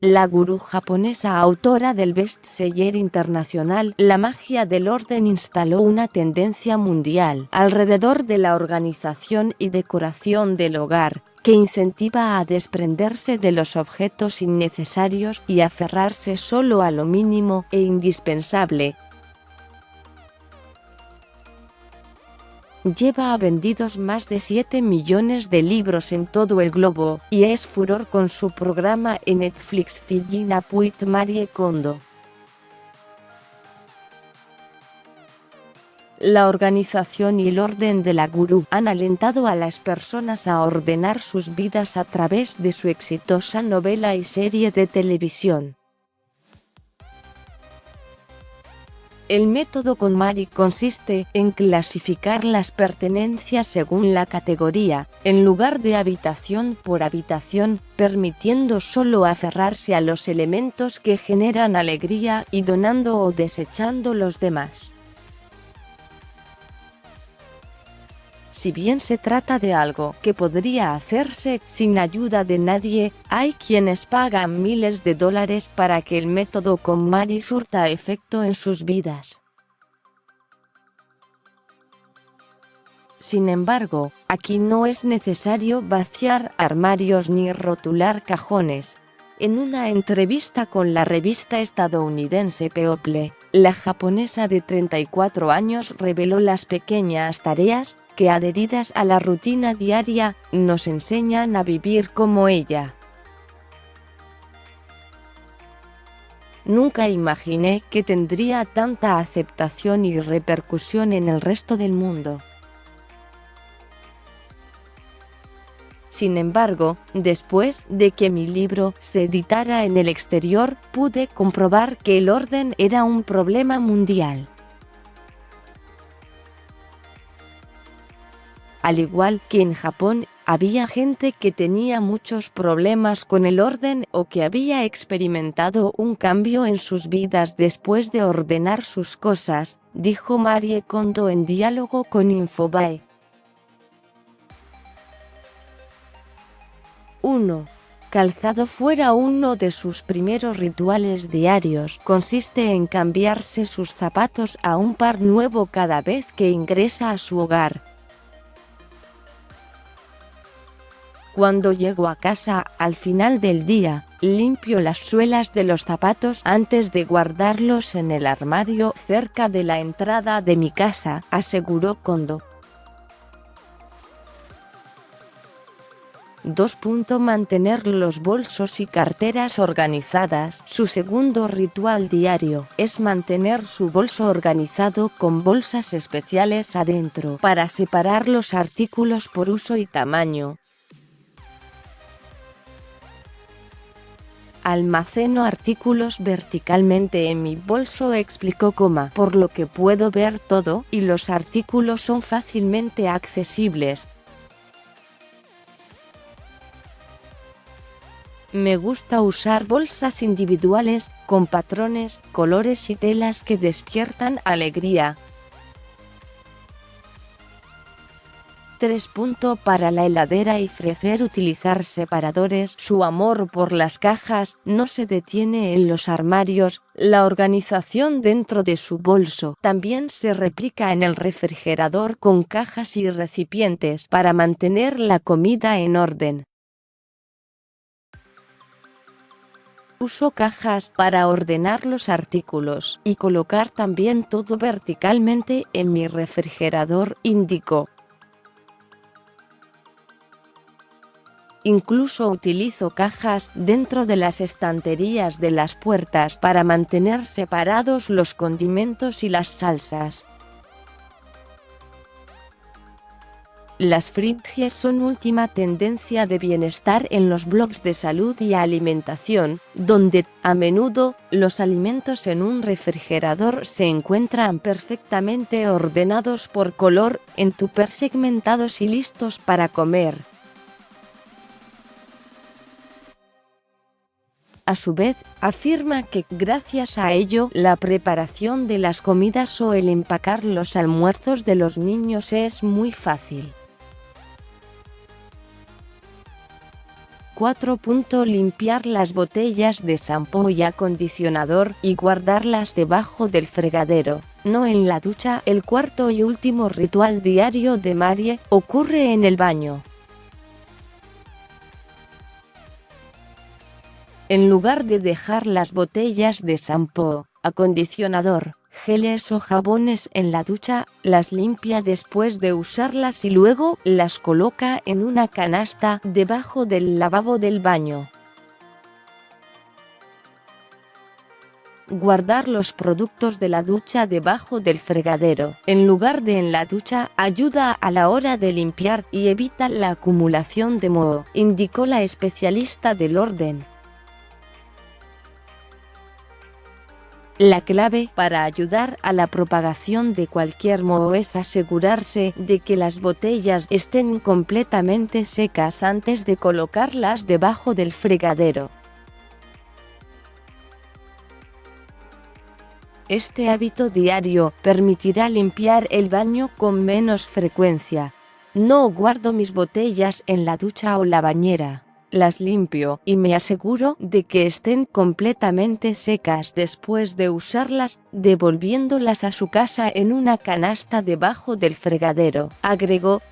la gurú japonesa autora del bestseller internacional La magia del orden instaló una tendencia mundial alrededor de la organización y decoración del hogar, que incentiva a desprenderse de los objetos innecesarios y aferrarse solo a lo mínimo e indispensable. Lleva vendidos más de 7 millones de libros en todo el globo, y es furor con su programa en Netflix Teaching Up with Marie Kondo. La organización y el orden de la gurú han alentado a las personas a ordenar sus vidas a través de su exitosa novela y serie de televisión. El método KonMari consiste en clasificar las pertenencias según la categoría, en lugar de habitación por habitación, permitiendo solo aferrarse a los elementos que generan alegría y donando o desechando los demás. Si bien se trata de algo que podría hacerse sin ayuda de nadie, hay quienes pagan miles de dólares para que el método KonMari surta efecto en sus vidas. Sin embargo, aquí no es necesario vaciar armarios ni rotular cajones. En una entrevista con la revista estadounidense People, la japonesa de 34 años reveló las pequeñas tareas que, adheridas a la rutina diaria, nos enseñan a vivir como ella. Nunca imaginé que tendría tanta aceptación y repercusión en el resto del mundo. Sin embargo, después de que mi libro se editara en el exterior, pude comprobar que el orden era un problema mundial. Al igual que en Japón, había gente que tenía muchos problemas con el orden o que había experimentado un cambio en sus vidas después de ordenar sus cosas, dijo Marie Kondo en diálogo con Infobae. 1. Calzado fuera uno de sus primeros rituales diarios. Consiste en cambiarse sus zapatos a un par nuevo cada vez que ingresa a su hogar. Cuando llego a casa, al final del día, limpio las suelas de los zapatos antes de guardarlos en el armario cerca de la entrada de mi casa, aseguró Kondo. 2. Mantener los bolsos y carteras organizadas. Su segundo ritual diario es mantener su bolso organizado con bolsas especiales adentro para separar los artículos por uso y tamaño. Almaceno artículos verticalmente en mi bolso, explicó por lo que puedo ver todo y los artículos son fácilmente accesibles. Me gusta usar bolsas individuales, con patrones, colores y telas que despiertan alegría. 3. Para la heladera y freezer, utilizar separadores. Su amor por las cajas no se detiene en los armarios, la organización dentro de su bolso también se replica en el refrigerador con cajas y recipientes para mantener la comida en orden. Uso cajas para ordenar los artículos y colocar también todo verticalmente en mi refrigerador, indicó. Incluso utilizo cajas dentro de las estanterías de las puertas para mantener separados los condimentos y las salsas. Las fridges son última tendencia de bienestar en los blogs de salud y alimentación, donde, a menudo, los alimentos en un refrigerador se encuentran perfectamente ordenados por color, en tupper segmentados y listos para comer. A su vez, afirma que, gracias a ello, la preparación de las comidas o el empacar los almuerzos de los niños es muy fácil. 4. Limpiar las botellas de shampoo y acondicionador y guardarlas debajo del fregadero, no en la ducha. El cuarto y último ritual diario de Marie ocurre en el baño. En lugar de dejar las botellas de shampoo, acondicionador, geles o jabones en la ducha, las limpia después de usarlas y luego las coloca en una canasta debajo del lavabo del baño. Guardar los productos de la ducha debajo del fregadero, en lugar de en la ducha, ayuda a la hora de limpiar y evita la acumulación de moho, indicó la especialista del orden. La clave para ayudar a la propagación de cualquier moho es asegurarse de que las botellas estén completamente secas antes de colocarlas debajo del fregadero. Este hábito diario permitirá limpiar el baño con menos frecuencia. No guardo mis botellas en la ducha o la bañera. Las limpio y me aseguro de que estén completamente secas después de usarlas, devolviéndolas a su casa en una canasta debajo del fregadero, agregó.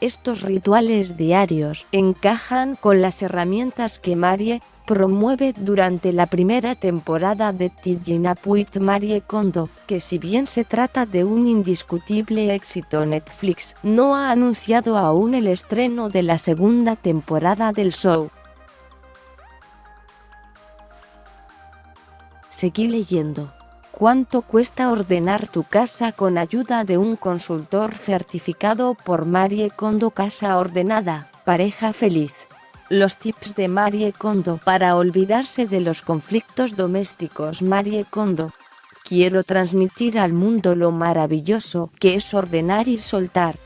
Estos rituales diarios encajan con las herramientas que Marie promueve durante la primera temporada de Tidying Up with Marie Kondo, que si bien se trata de un indiscutible éxito, Netflix no ha anunciado aún el estreno de la segunda temporada del show. Seguí leyendo. ¿Cuánto cuesta ordenar tu casa con ayuda de un consultor certificado por Marie Kondo? Casa ordenada, pareja feliz. Los tips de Marie Kondo para olvidarse de los conflictos domésticos. Marie Kondo. Quiero transmitir al mundo lo maravilloso que es ordenar y soltar.